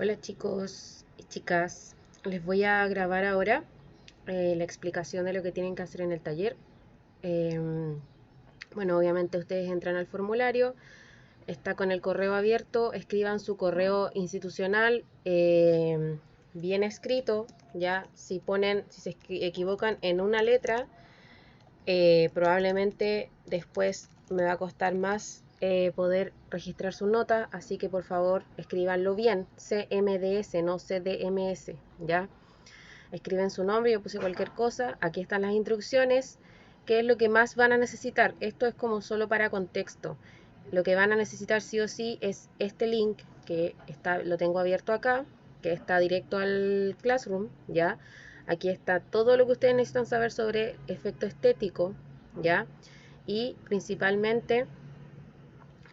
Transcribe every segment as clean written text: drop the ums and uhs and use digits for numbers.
Hola chicos y chicas, les voy a grabar ahora la explicación de lo que tienen que hacer en el taller. Em, bueno, obviamente ustedes entran al formulario, está con el correo abierto, escriban su correo institucional bien escrito, ya si se equivocan en una letra, probablemente después me va a costar más poder registrar su nota, así que por favor escríbanlo bien, CMDS, no CDMS, ¿ya? Escriben su nombre, yo puse cualquier cosa, aquí están las instrucciones, qué es lo que más van a necesitar. Esto es como solo para contexto. Lo que van a necesitar sí o sí es este link, que lo tengo abierto acá, que está directo al Classroom, ¿ya? Aquí está todo lo que ustedes necesitan saber sobre efecto estético, ¿ya? Y principalmente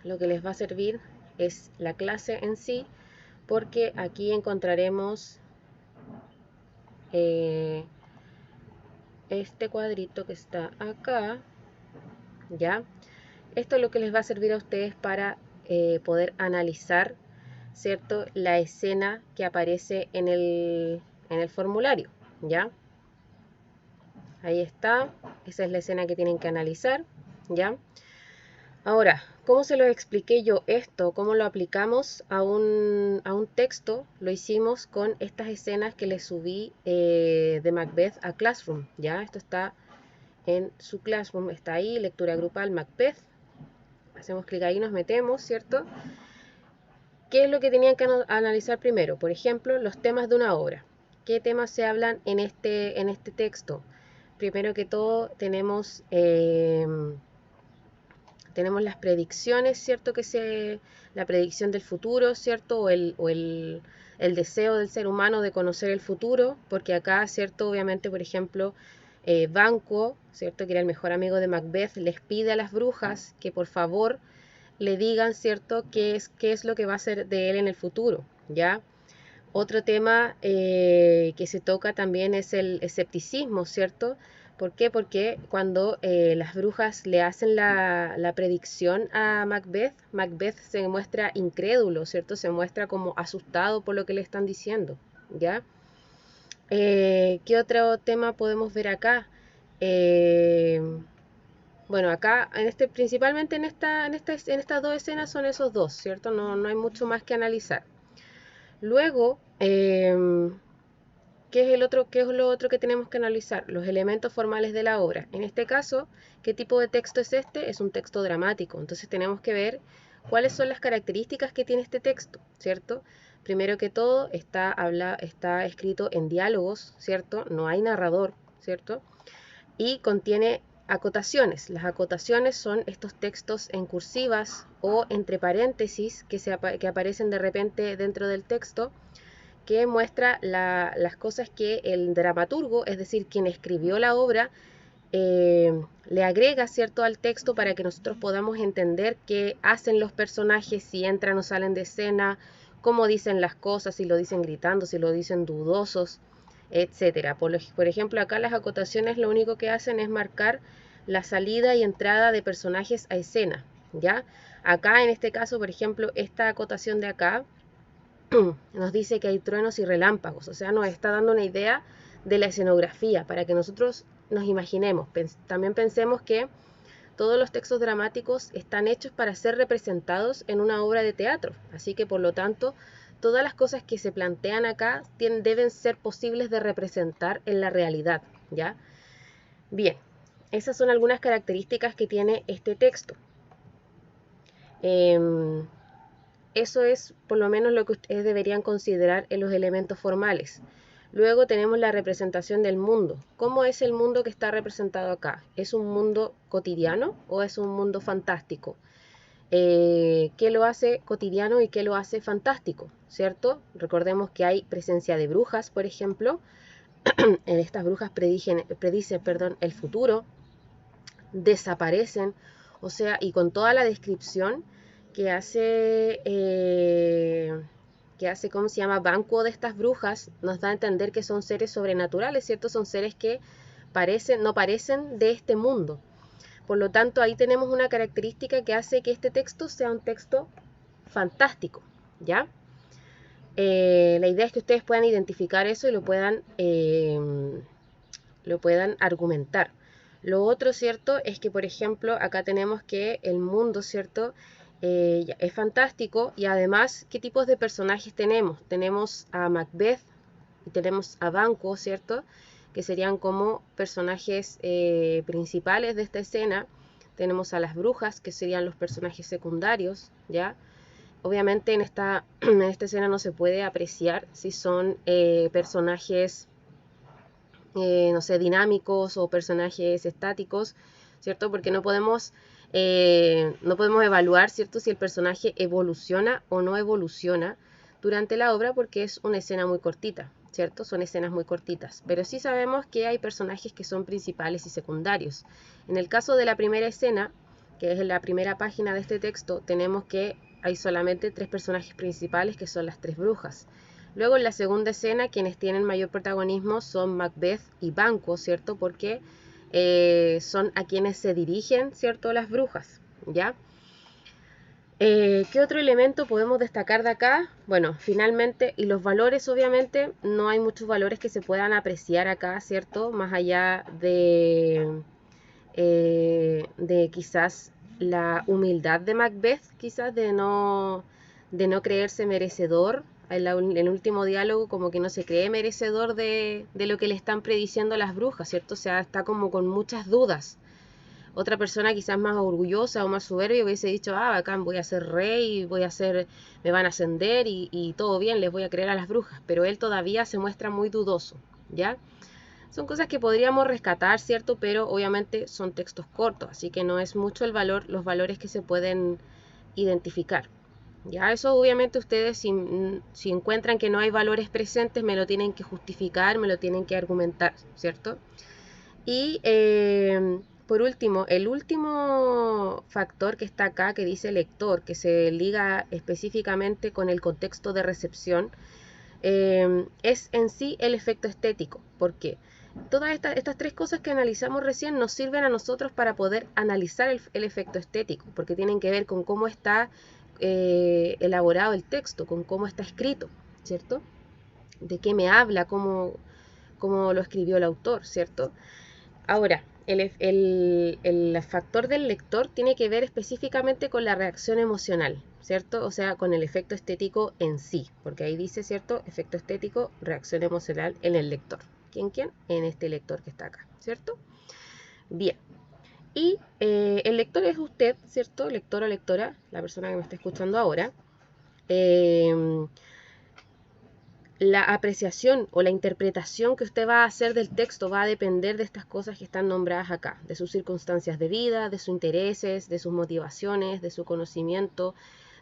lo que les va a servir es la clase en sí, porque aquí encontraremos eh, este cuadrito que está acá, ¿ya? Esto es lo que les va a servir a ustedes para poder analizar, ¿cierto? La escena que aparece en el formulario, ¿ya? Ahí está, esa es la escena que tienen que analizar, ¿ya? Ahora, ¿cómo se lo expliqué yo esto? ¿Cómo lo aplicamos a un texto? Lo hicimos con estas escenas que les subí de Macbeth a Classroom, ¿ya? Esto está en su Classroom, está ahí, lectura grupal Macbeth. Hacemos clic ahí, nos metemos, ¿cierto? ¿Qué es lo que tenían que analizar primero? Por ejemplo, los temas de una obra. ¿Qué temas se hablan en este texto? Primero que todo, tenemos las predicciones, ¿cierto? La predicción del futuro, ¿cierto? El deseo del ser humano de conocer el futuro, porque acá, ¿cierto? Obviamente, por ejemplo, Banquo, ¿cierto? Que era el mejor amigo de Macbeth, les pide a las brujas que por favor le digan, ¿cierto? Qué es lo que va a ser de él en el futuro, ¿ya? Otro tema que se toca también es el escepticismo, ¿cierto? ¿Por qué? Porque cuando las brujas le hacen la predicción a Macbeth, Macbeth se muestra incrédulo, ¿cierto? Se muestra como asustado por lo que le están diciendo, ¿ya? ¿Qué otro tema podemos ver acá? Eh, bueno, acá, principalmente en estas dos escenas son esos dos, ¿cierto? No hay mucho más que analizar. Luego, ¿qué es lo otro que tenemos que analizar? Los elementos formales de la obra. En este caso, ¿qué tipo de texto es este? Es un texto dramático. Entonces tenemos que ver cuáles son las características que tiene este texto, ¿cierto? Primero que todo, está escrito en diálogos, ¿cierto? No hay narrador, ¿cierto? Y contiene acotaciones. Las acotaciones son estos textos en cursivas o entre paréntesis que aparecen de repente dentro del texto, que muestra las cosas que el dramaturgo, es decir, quien escribió la obra, le agrega, ¿cierto?, al texto para que nosotros podamos entender qué hacen los personajes, si entran o salen de escena, cómo dicen las cosas, si lo dicen gritando, si lo dicen dudosos, etcétera. Por ejemplo, acá las acotaciones lo único que hacen es marcar la salida y entrada de personajes a escena, ¿ya? Acá, en este caso, por ejemplo, esta acotación de acá nos dice que hay truenos y relámpagos, o sea, nos está dando una idea de la escenografía para que nosotros nos imaginemos. También pensemos que todos los textos dramáticos están hechos para ser representados en una obra de teatro, así que por lo tanto todas las cosas que se plantean acá deben ser posibles de representar en la realidad, ¿ya? Bien, esas son algunas características que tiene este texto. Eso es por lo menos lo que ustedes deberían considerar en los elementos formales. Luego tenemos la representación del mundo. ¿Cómo es el mundo que está representado acá? ¿Es un mundo cotidiano o es un mundo fantástico? ¿Qué lo hace cotidiano y qué lo hace fantástico? ¿Cierto? Recordemos que hay presencia de brujas, por ejemplo. Estas brujas predicen, el futuro, desaparecen, o sea, y con toda la descripción que hace, ¿cómo se llama? Banquo de estas brujas, nos da a entender que son seres sobrenaturales, ¿cierto? Son seres que no parecen de este mundo. Por lo tanto, ahí tenemos una característica que hace que este texto sea un texto fantástico, ¿ya? La idea es que ustedes puedan identificar eso y lo puedan argumentar. Lo otro, ¿cierto? Es que, por ejemplo, acá tenemos que el mundo, ¿cierto? Es fantástico y además, ¿qué tipos de personajes tenemos? Tenemos a Macbeth y tenemos a Banquo, ¿cierto? Que serían como personajes principales de esta escena. Tenemos a las brujas, que serían los personajes secundarios, ¿ya? Obviamente en esta escena no se puede apreciar si son personajes no sé, dinámicos o personajes estáticos, ¿cierto? Porque no podemos evaluar, ¿cierto? Si el personaje evoluciona o no evoluciona durante la obra porque es una escena muy cortita, ¿cierto? Son escenas muy cortitas, pero sí sabemos que hay personajes que son principales y secundarios. En el caso de la primera escena, que es en la primera página de este texto, tenemos que hay solamente 3 personajes principales que son las 3 brujas. Luego en la segunda escena quienes tienen mayor protagonismo son Macbeth y Banquo, ¿cierto? Porque son a quienes se dirigen, ¿cierto? Las brujas, ¿ya? ¿Qué otro elemento podemos destacar de acá? Bueno, finalmente, y los valores obviamente, no hay muchos valores que se puedan apreciar acá, ¿cierto? Más allá de quizás la humildad de Macbeth, quizás de no creerse merecedor. En el último diálogo como que no se cree merecedor de lo que le están prediciendo las brujas, ¿cierto? O sea, está como con muchas dudas. Otra persona quizás más orgullosa o más soberbia hubiese dicho, ah, bacán, voy a ser rey, me van a ascender y todo bien, les voy a creer a las brujas. Pero él todavía se muestra muy dudoso, ¿ya? Son cosas que podríamos rescatar, ¿cierto? Pero obviamente son textos cortos, así que no es mucho el valor, los valores que se pueden identificar. Ya eso obviamente ustedes si encuentran que no hay valores presentes me lo tienen que justificar, me lo tienen que argumentar, ¿cierto? Y por último, el último factor que está acá que dice lector, que se liga específicamente con el contexto de recepción, es en sí el efecto estético. ¿Por qué? Todas estas 3 cosas que analizamos recién nos sirven a nosotros para poder analizar el efecto estético, porque tienen que ver con cómo está elaborado el texto, con cómo está escrito, ¿cierto? De qué me habla, cómo lo escribió el autor, ¿cierto? Ahora, el factor del lector tiene que ver específicamente con la reacción emocional, ¿cierto? O sea, con el efecto estético en sí, porque ahí dice, ¿cierto? Efecto estético, reacción emocional en el lector. ¿Quién? En este lector que está acá, ¿cierto? Bien. Y el lector es usted, ¿cierto? Lector o lectora, la persona que me está escuchando ahora. La apreciación o la interpretación que usted va a hacer del texto va a depender de estas cosas que están nombradas acá, de sus circunstancias de vida, de sus intereses, de sus motivaciones, de su conocimiento,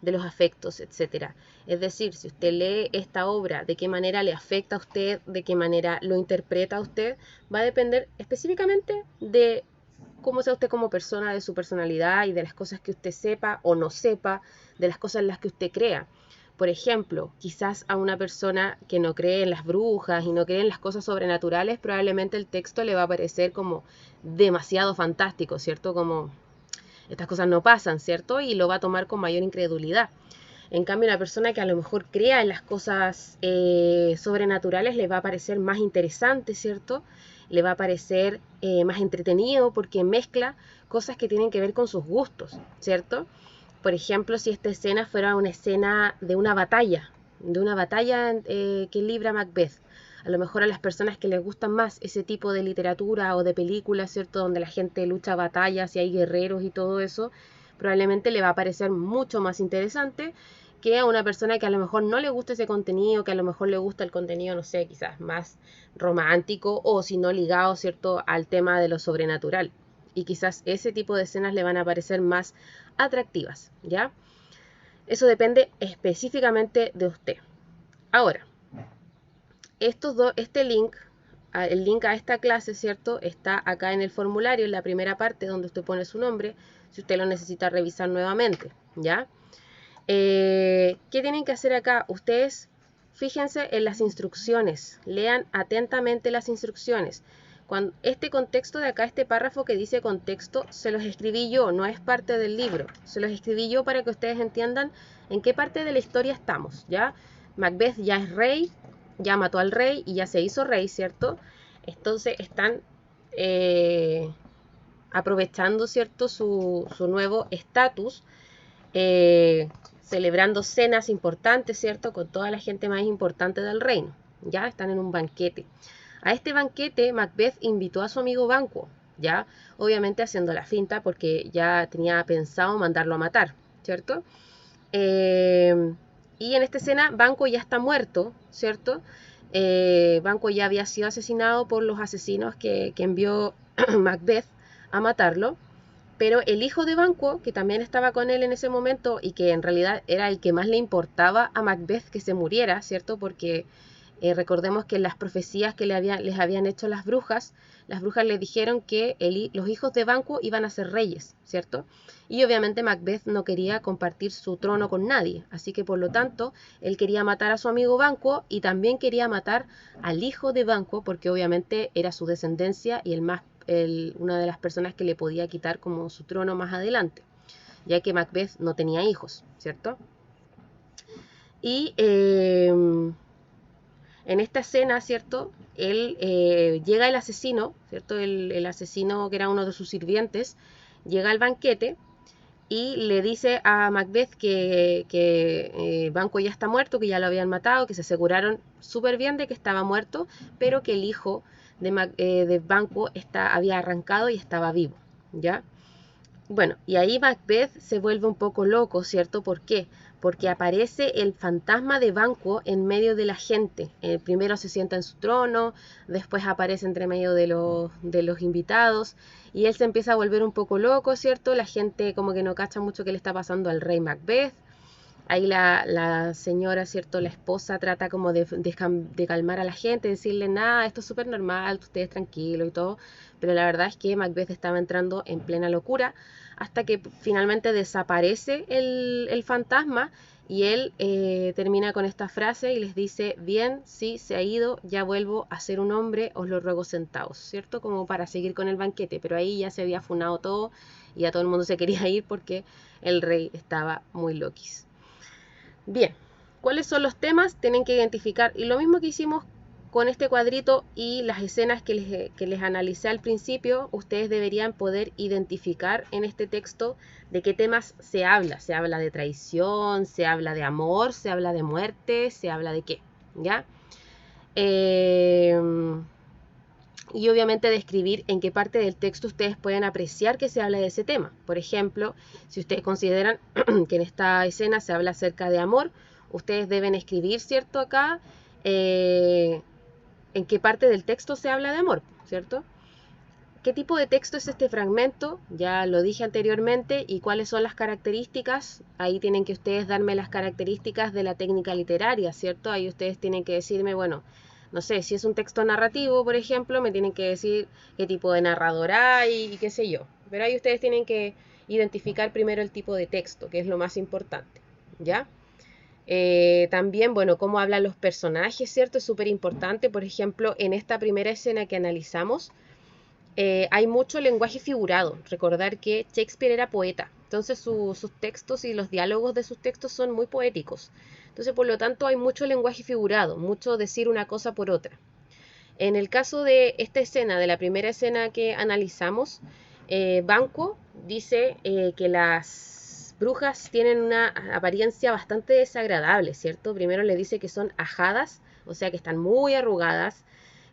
de los afectos, etc. Es decir, si usted lee esta obra, de qué manera le afecta a usted, de qué manera lo interpreta a usted, va a depender específicamente de cómo sea usted como persona, de su personalidad y de las cosas que usted sepa o no sepa, de las cosas en las que usted crea. Por ejemplo, quizás a una persona que no cree en las brujas y no cree en las cosas sobrenaturales, probablemente el texto le va a parecer como demasiado fantástico, ¿cierto? Como estas cosas no pasan, ¿cierto? Y lo va a tomar con mayor incredulidad. En cambio, una persona que a lo mejor crea en las cosas sobrenaturales le va a parecer más interesante, ¿cierto? Le va a parecer más entretenido porque mezcla cosas que tienen que ver con sus gustos, ¿cierto? Por ejemplo, si esta escena fuera una escena de una batalla que libra Macbeth. A lo mejor a las personas que les gustan más ese tipo de literatura o de películas, ¿cierto? Donde la gente lucha batallas y hay guerreros y todo eso, probablemente le va a parecer mucho más interesante que a una persona que a lo mejor no le gusta ese contenido, que a lo mejor le gusta el contenido, no sé, quizás más romántico o si no ligado, ¿cierto?, al tema de lo sobrenatural. Y quizás ese tipo de escenas le van a parecer más atractivas, ¿ya? Eso depende específicamente de usted. Ahora, este link, el link a esta clase, ¿cierto? Está acá en el formulario, en la primera parte donde usted pone su nombre, si usted lo necesita revisar nuevamente, ¿ya? ¿Qué tienen que hacer acá? Ustedes fíjense en las instrucciones, lean atentamente las instrucciones. Cuando este contexto de acá, este párrafo que dice contexto, se los escribí yo, no es parte del libro. Se los escribí yo para que ustedes entiendan en qué parte de la historia estamos, ¿ya? Macbeth ya es rey, ya mató al rey y ya se hizo rey, ¿cierto? Entonces están aprovechando, ¿cierto?, su nuevo estatus, celebrando cenas importantes, ¿cierto?, con toda la gente más importante del reino. Ya están en un banquete. A este banquete Macbeth invitó a su amigo Banquo, ya, obviamente haciendo la finta porque ya tenía pensado mandarlo a matar, ¿cierto? Y en esta escena Banquo ya está muerto, ¿cierto? Banquo ya había sido asesinado por los asesinos que envió Macbeth a matarlo, pero el hijo de Banquo, que también estaba con él en ese momento y que en realidad era el que más le importaba a Macbeth que se muriera, ¿cierto? Porque recordemos que en las profecías que les habían hecho las brujas le dijeron que los hijos de Banquo iban a ser reyes, ¿cierto? Y obviamente Macbeth no quería compartir su trono con nadie, así que por lo tanto él quería matar a su amigo Banquo y también quería matar al hijo de Banquo porque obviamente era su descendencia y una de las personas que le podía quitar como su trono más adelante, ya que Macbeth no tenía hijos, ¿cierto? Y en esta escena, ¿cierto? Llega el asesino, ¿cierto? El asesino que era uno de sus sirvientes, llega al banquete y le dice a Macbeth que Banquo ya está muerto, que ya lo habían matado, que se aseguraron súper bien de que estaba muerto, pero que el hijo de Banquo había arrancado y estaba vivo, ¿ya? Bueno, y ahí Macbeth se vuelve un poco loco, ¿cierto? ¿Por qué? Porque aparece el fantasma de Banquo en medio de la gente. Primero se sienta en su trono, después aparece entre medio de los invitados, y él se empieza a volver un poco loco, ¿cierto? La gente como que no cacha mucho qué le está pasando al rey Macbeth. Ahí la señora, ¿cierto? La esposa trata como de calmar a la gente, decirle, nada, esto es súper normal, ustedes tranquilos y todo. Pero la verdad es que Macbeth estaba entrando en plena locura hasta que finalmente desaparece el fantasma y él termina con esta frase y les dice, bien, sí, se ha ido, ya vuelvo a ser un hombre, os lo ruego sentaos, ¿cierto? Como para seguir con el banquete, pero ahí ya se había funado todo y ya todo el mundo se quería ir porque el rey estaba muy loquis. Bien, ¿cuáles son los temas? Tienen que identificar, y lo mismo que hicimos con este cuadrito y las escenas que les analicé al principio, ustedes deberían poder identificar en este texto de qué temas se habla. Se habla de traición, se habla de amor, se habla de muerte, se habla de qué, ¿ya? Y obviamente describir en qué parte del texto ustedes pueden apreciar que se habla de ese tema. Por ejemplo, si ustedes consideran que en esta escena se habla acerca de amor, ustedes deben escribir, ¿cierto? Acá, en qué parte del texto se habla de amor, ¿cierto? ¿Qué tipo de texto es este fragmento? Ya lo dije anteriormente. ¿Y cuáles son las características? Ahí tienen que ustedes darme las características de la técnica literaria, ¿cierto? Ahí ustedes tienen que decirme, bueno, no sé, si es un texto narrativo, por ejemplo, me tienen que decir qué tipo de narrador hay y qué sé yo. Pero ahí ustedes tienen que identificar primero el tipo de texto, que es lo más importante, ¿ya? También, bueno, cómo hablan los personajes, ¿cierto? Es súper importante. Por ejemplo, en esta primera escena que analizamos, hay mucho lenguaje figurado. Recordar que Shakespeare era poeta, entonces sus textos y los diálogos de sus textos son muy poéticos. Entonces, por lo tanto, hay mucho lenguaje figurado, mucho decir una cosa por otra. En el caso de esta escena, de la primera escena que analizamos, Banquo dice que las brujas tienen una apariencia bastante desagradable, ¿cierto? Primero le dice que son ajadas, o sea que están muy arrugadas,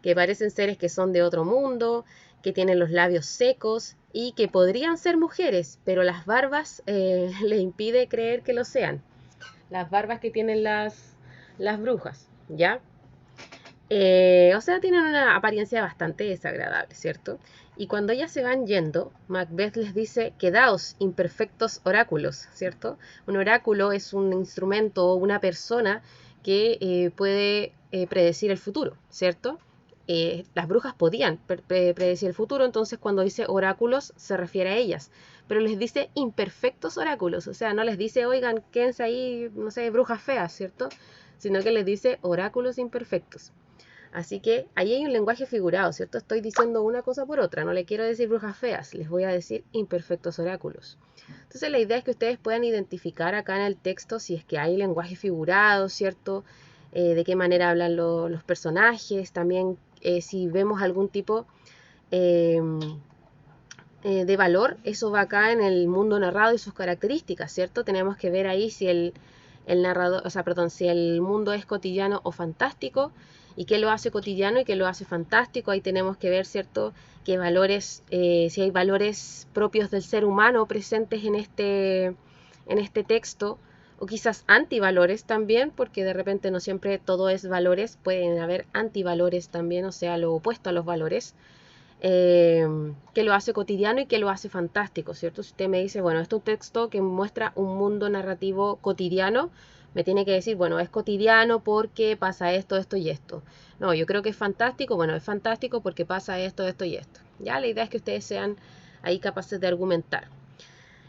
que parecen seres que son de otro mundo, que tienen los labios secos y que podrían ser mujeres, pero las barbas les impide creer que lo sean. Las barbas que tienen las brujas, ¿ya? O sea, tienen una apariencia bastante desagradable, ¿cierto? Y cuando ellas se van yendo, Macbeth les dice, quedaos, imperfectos oráculos, ¿cierto? Un oráculo es un instrumento o una persona que puede predecir el futuro, ¿cierto? Las brujas podían predecir el futuro, entonces cuando dice oráculos se refiere a ellas, pero les dice imperfectos oráculos, o sea, no les dice, oigan, quédense ahí, no sé, brujas feas, ¿cierto? Sino que les dice oráculos imperfectos. Así que ahí hay un lenguaje figurado, ¿cierto? Estoy diciendo una cosa por otra, no le quiero decir brujas feas, les voy a decir imperfectos oráculos. Entonces la idea es que ustedes puedan identificar acá en el texto si es que hay lenguaje figurado, ¿cierto? de qué manera hablan los personajes, también si vemos algún tipo de valor, eso va acá en el mundo narrado y sus características, ¿cierto? Tenemos que ver ahí si el narrador, o sea, perdón, si el mundo es cotidiano o fantástico y qué lo hace cotidiano y qué lo hace fantástico. Ahí tenemos que ver, ¿cierto?, qué valores, si hay valores propios del ser humano presentes en este texto, o quizás antivalores también, porque de repente no siempre todo es valores, pueden haber antivalores también, o sea, lo opuesto a los valores. Que lo hace cotidiano y que lo hace fantástico, ¿cierto? Si usted me dice, bueno, esto es un texto que muestra un mundo narrativo cotidiano, me tiene que decir, bueno, es cotidiano porque pasa esto, esto y esto. No, yo creo que es fantástico, bueno, es fantástico porque pasa esto, esto y esto. Ya, la idea es que ustedes sean ahí capaces de argumentar.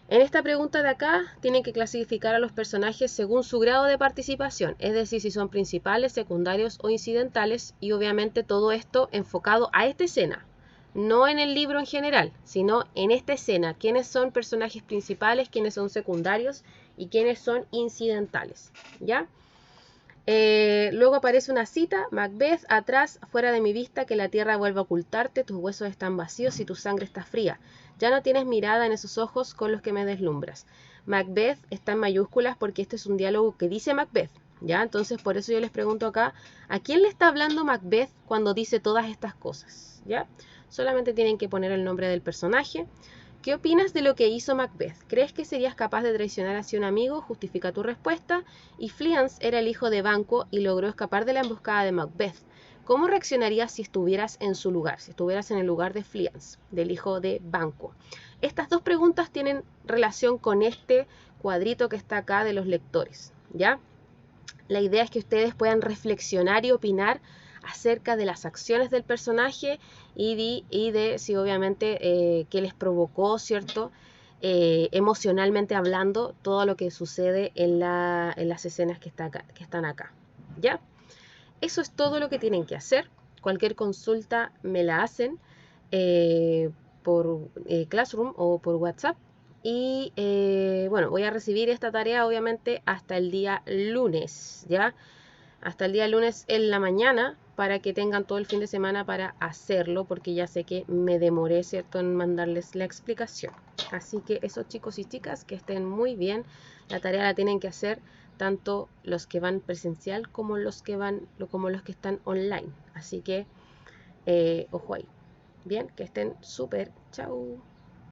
En esta pregunta de acá, tienen que clasificar a los personajes según su grado de participación, es decir, si son principales, secundarios o incidentales, y obviamente todo esto enfocado a esta escena. No en el libro en general, sino en esta escena. ¿Quiénes son personajes principales, quiénes son secundarios y quiénes son incidentales? ¿Ya? Luego aparece una cita, Macbeth, atrás, fuera de mi vista, que la tierra vuelva a ocultarte, tus huesos están vacíos y tu sangre está fría. Ya no tienes mirada en esos ojos con los que me deslumbras. Macbeth está en mayúsculas porque este es un diálogo que dice Macbeth. ¿Ya? Entonces por eso yo les pregunto acá, ¿a quién le está hablando Macbeth cuando dice todas estas cosas? ¿Ya? Solamente tienen que poner el nombre del personaje. ¿Qué opinas de lo que hizo Macbeth? ¿Crees que serías capaz de traicionar así a un amigo? Justifica tu respuesta. Y Fleance era el hijo de Banquo y logró escapar de la emboscada de Macbeth. ¿Cómo reaccionarías si estuvieras en su lugar? Si estuvieras en el lugar de Fleance, del hijo de Banquo. Estas dos preguntas tienen relación con este cuadrito que está acá de los lectores, ¿ya? La idea es que ustedes puedan reflexionar y opinar acerca de las acciones del personaje y de si obviamente qué les provocó, ¿cierto? Emocionalmente hablando, todo lo que sucede en las escenas que están acá. ¿Ya? Eso es todo lo que tienen que hacer. Cualquier consulta me la hacen por Classroom o por WhatsApp. Y bueno, voy a recibir esta tarea obviamente hasta el día lunes, ¿ya? Hasta el día lunes en la mañana para que tengan todo el fin de semana para hacerlo, porque ya sé que me demoré, ¿cierto?, en mandarles la explicación. Así que esos chicos y chicas que estén muy bien, la tarea la tienen que hacer tanto los que van presencial como los que están online. Así que ojo ahí. Bien, que estén súper. Chau.